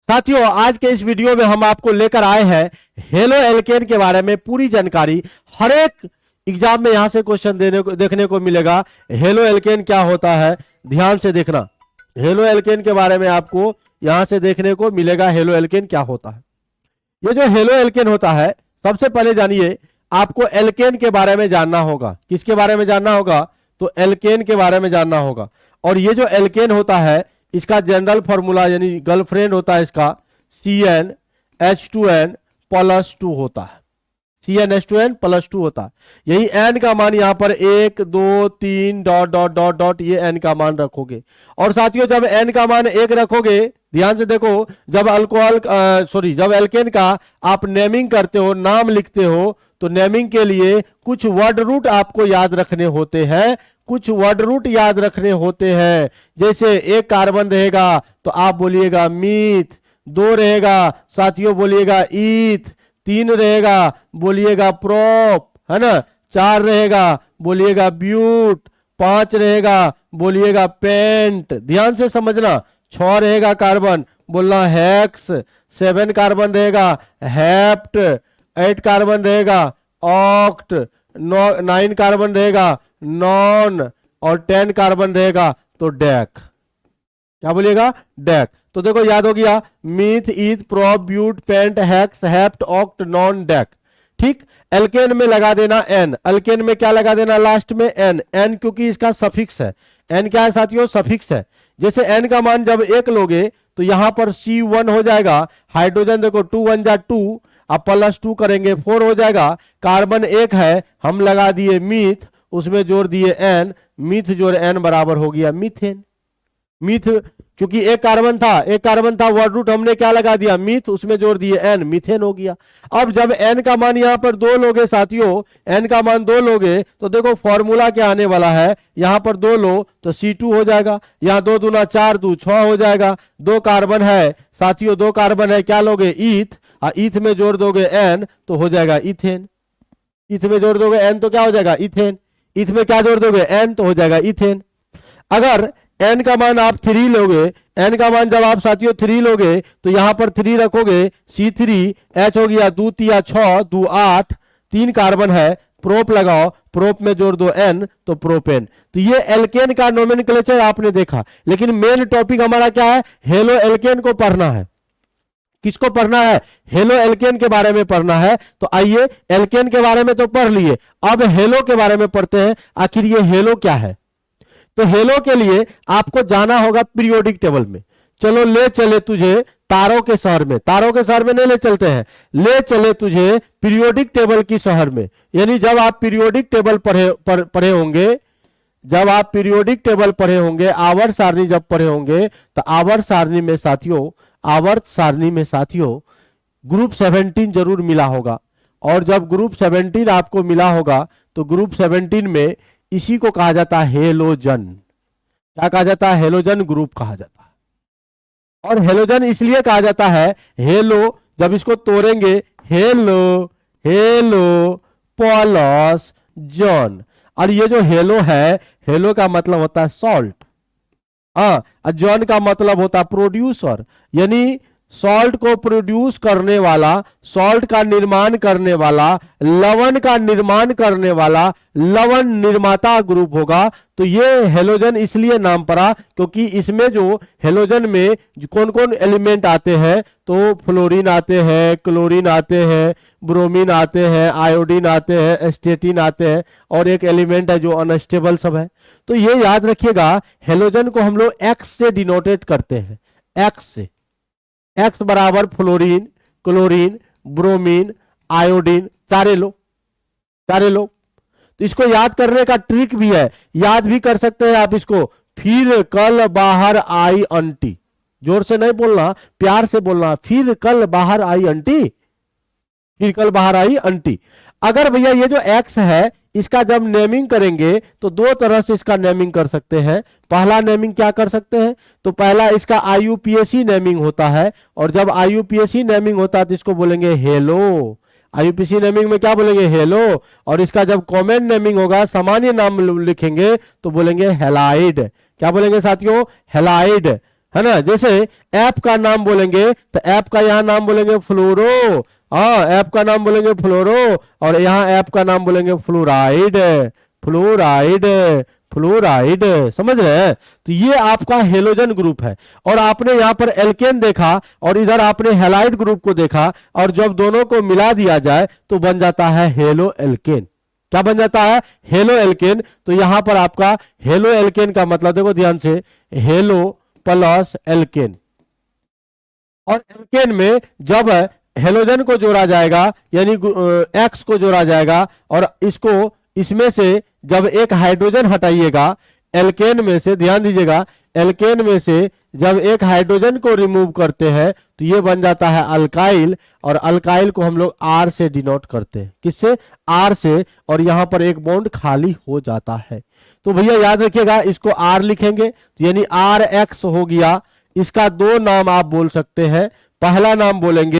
साथियों, आज के इस वीडियो में हम आपको लेकर आए हैं हेलो एल्केन के बारे में पूरी जानकारी। हर एक एग्जाम में यहां से क्वेश्चन देखने को मिलेगा। हेलो एल्केन क्या होता है, ध्यान से देखना। हेलो एल्केन के बारे में आपको यहां से देखने को मिलेगा हेलो एल्केन क्या होता है। ये जो हेलो एल्केन होता है, सबसे पहले जानिए आपको एल्केन के बारे में जानना होगा। किसके बारे में जानना होगा? तो एल्केन के बारे में जानना होगा। और ये जो एल्केन होता है, इसका जनरल फॉर्मूला यानी गर्लफ्रेंड होता है इसका CnH2n प्लस 2 होता है। CnH2n प्लस 2 होता है। यही n का मान यहाँ पर 1 2 3 डॉट डॉट डॉट डॉट ये n का मान रखोगे। और साथियों, जब n का मान 1 रखोगे, ध्यान से देखो, जब जब एल्केन का आप नेमिंग करते हो, नाम लिखते हो, तो नेमिंग के लिए कुछ वर्ड रूट आपको याद रखने होते हैं। कुछ वर्ड रूट याद रखने होते हैं। जैसे एक कार्बन रहेगा तो आप बोलिएगा मीथ, 2 रहेगा साथियों बोलिएगा ईथ, 3 रहेगा बोलिएगा प्रोप, है ना, 4 रहेगा बोलिएगा ब्यूट, 5 रहेगा बोलिएगा पेंट। ध्यान से समझना। 6 रहेगा कार्बन, बोलना हेक्स, 7 कार्बन रहेगा हेप्ट, 8 कार्बन रहेगा ऑक्ट, 9 कार्बन रहेगा नॉन, और 10 कार्बन रहेगा तो डेक। क्या बोलिएगा? डेक। तो देखो याद हो गया, meth, eth, prop, but, pent, hex, hept, oct, non, dec. ठीक। एल्केन में लगा देना एन। एल्केन में क्या लगा देना? लास्ट में एन। एन क्योंकि इसका सफिक्स है। एन क्या है साथियों? सफिक्स है। जैसे एन का मान जब 1 लोगे तो यहां पर C1 हो जाएगा। हाइड्रोजन देखो 2 1 जा 2, अब प्लस 2 करेंगे 4 हो जाएगा। कार्बन 1 है, हम लगा दिए मीथ, उसमें जोड़ दिए एन, मीथ जोड़ एन बराबर हो गया मीथेन। मीथ क्योंकि एक कार्बन था, वर्ड रूट हमने क्या लगा दिया? मीथ, उसमें जोड़ दिए एन, मीथेन हो गया। अब जब एन का मान यहां पर 2 लोगे साथियों, एन का मान 2 लोगे तो देखो फॉर्मूला क्या आने वाला है। यहां पर 2 लो तो C2 हो जाएगा। यहां 2 दूना 4, 2 6 हो जाएगा। 2 कार्बन है साथियों, 2 कार्बन है, क्या लोगे? ईथ, और ईथ में जोड़ दोगे एन तो हो जाएगा इथेन। ईथ में जोड़ दोगे एन तो क्या हो जाएगा? इथेन। ईथ में क्या जोड़ दोगे? एन तो हो जाएगा इथेन। अगर एन का मान आप 3 लोगे, एन का मान जब आप साथियों 3 लोगे तो यहां पर 3 रखोगे, C3H हो गया 2 3 6 2 8, 3 कार्बन है, प्रोप लगाओ, प्रोप में जोड़ दो एन तो प्रोपेन। तो ये एल्केन का नोमेनक्लेचर आपने देखा। लेकिन मेन टॉपिक हमारा क्या है? हेलो एल्केन को पढ़ना है। किसको पढ़ना है? हेलो एल्केन के बारे में पढ़ना है। तो आइए, एल्केन के बारे में तो पढ़ लिए, अब हेलो के बारे में पढ़ते हैं। आखिर ये हेलो क्या है? तो हेलो के लिए आपको जाना होगा पीरियोडिक टेबल में। चलो ले चले तुझे तारों के शहर में। तारों के शहर में नहीं ले चलते हैं, ले चले तुझे पीरियोडिक टेबल की शहर में। यानी जब आप पीरियोडिक टेबल पढ़े होंगे, जब आप पीरियोडिक टेबल पढ़े होंगे, आवर्त सारणी जब पढ़े होंगे, तो आवर्त सारणी में साथियों ग्रुप 17 जरूर मिला होगा। और जब ग्रुप 17 आपको मिला होगा तो ग्रुप 17 में इसी को कहा जाता है हेलोजन। क्या कहा जाता है? हेलोजन ग्रुप कहा जाता है। और हेलोजन इसलिए कहा जाता है, हेलो जब इसको तोड़ेंगे, हेलो हेलो प्लस जॉन। और ये जो हेलो है, हेलो का मतलब होता है सॉल्ट, हाँ, जॉन का मतलब होता है प्रोड्यूसर। यानी सॉल्ट को प्रोड्यूस करने वाला, सॉल्ट का निर्माण करने वाला, लवण का निर्माण करने वाला लवण निर्माता ग्रुप होगा। तो ये हेलोजन इसलिए नाम पड़ा क्योंकि इसमें जो हेलोजन में कौन कौन एलिमेंट आते हैं, तो फ्लोरीन आते हैं, क्लोरीन आते हैं, ब्रोमीन आते हैं, आयोडीन आते हैं, एस्टेटिन आते हैं, और एक एलिमेंट है जो अनस्टेबल सब है। तो ये याद रखिएगा, हेलोजन को हम लोग एक्स से डिनोटेट करते हैं, एक्स से। एक्स बराबर फ्लोरीन, क्लोरीन, ब्रोमीन, आयोडीन, चारे लो। तो इसको याद करने का ट्रिक भी है, याद भी कर सकते हैं आप इसको। फिर कल बाहर आई अंटी, जोर से नहीं बोलना, प्यार से बोलना, फिर कल बाहर आई अंटी, फिर कल बाहर आई अंटी। अगर भैया ये जो एक्स है, इसका जब नेमिंग करेंगे तो 2 तरह से इसका नेमिंग कर सकते हैं। पहला नेमिंग क्या कर सकते हैं? तो पहला इसका IUPAC नेमिंग होता है, और जब IUPAC नेमिंग होता है तो इसको बोलेंगे हेलो। IUPAC नेमिंग में क्या बोलेंगे? हेलो। और इसका जब कॉमन नेमिंग होगा, सामान्य नाम लिखेंगे, तो बोलेंगे हेलाइड। क्या बोलेंगे साथियों? हेलाइड। है ना। जैसे ऐप का नाम बोलेंगे तो ऐप का यहाँ नाम बोलेंगे फ्लोरो, हाँ ऐप का नाम बोलेंगे फ्लोरो, और यहाँ ऐप का नाम बोलेंगे फ्लोराइड, फ्लोराइड, फ्लोराइड, समझ रहे हैं। तो ये आपका हेलोजन ग्रुप है। और आपने यहाँ पर एल्केन देखा और इधर आपने हैलाइड ग्रुप को देखा, और जब दोनों को मिला दिया जाए तो बन जाता है हेलो एल्केन। क्या बन जाता है? Halo alkane. तो यहां पर आपका हेलो एल्केन का मतलब देखो ध्यान से, हेलो प्लस एल्केन। और एल्केन में जब हेलोजन को जोड़ा जाएगा यानी एक्स को जोड़ा जाएगा, और इसको इसमें से जब एक हाइड्रोजन हटाइएगा एल्केन में से, ध्यान दीजिएगा, एल्केन में से जब एक हाइड्रोजन को रिमूव करते हैं तो ये बन जाता है अल्काइल, और अल्काइल को हम लोग आर से डिनोट करते हैं। किससे? आर से। और यहां पर एक बॉन्ड खाली हो जाता है। तो भैया याद रखिएगा, इसको आर लिखेंगे तो यानी आर एक्स हो गया। इसका दो नाम आप बोल सकते हैं। पहला नाम बोलेंगे